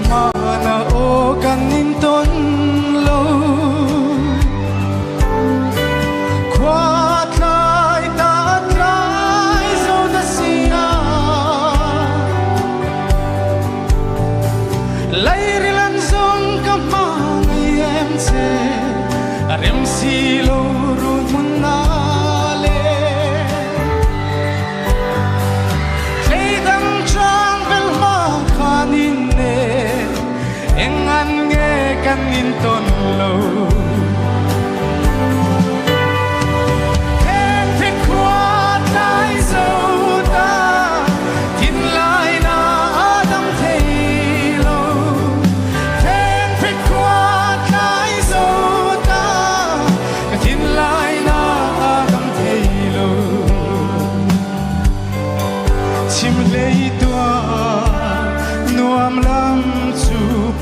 mana o kanin ton lo quát lại ta trai dâu ta sia lấy rilan zong kama ngay em se rem si lo ru mun na le play dang trang vel ma khanin ne engan nge kanin ton lo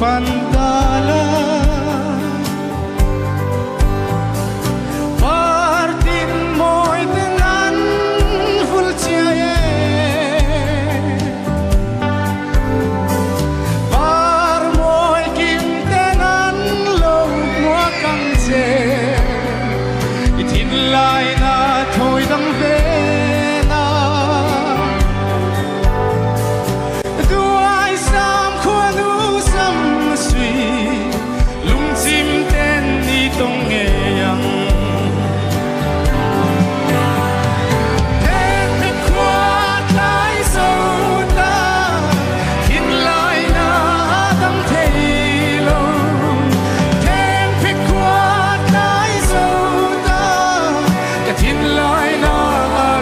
Pandala partin moi tenan ful chiaye par moi kim tenan lo mua kang che itin lai na thoi dang ve na duai sam khonu sam lung chim ten ni tong nghe yang ten pe quát lại sâu ta hin lại na dam thei lo ten pe quát lại sâu ta ka hin lại na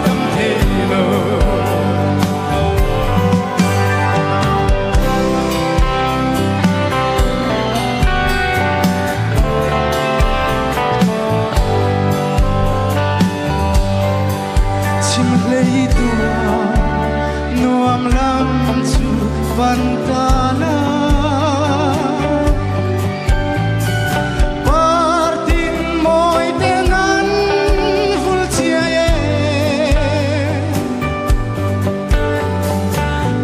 dam thei lo lấy tua nuam lam chu vantala partin moi tenan ful chiaye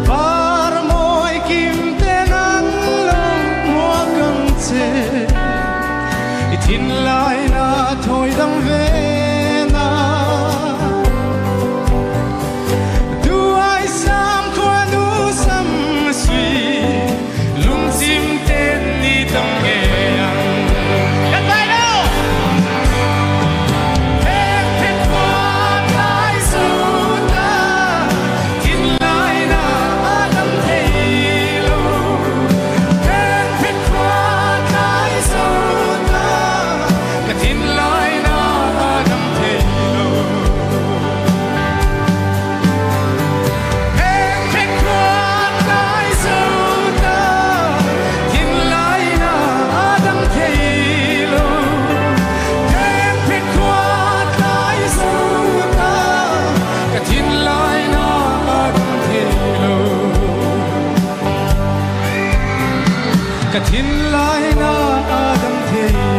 par moi kim tenan lo mua kang che itin lai na thoi dang ve Katin lai na adam thei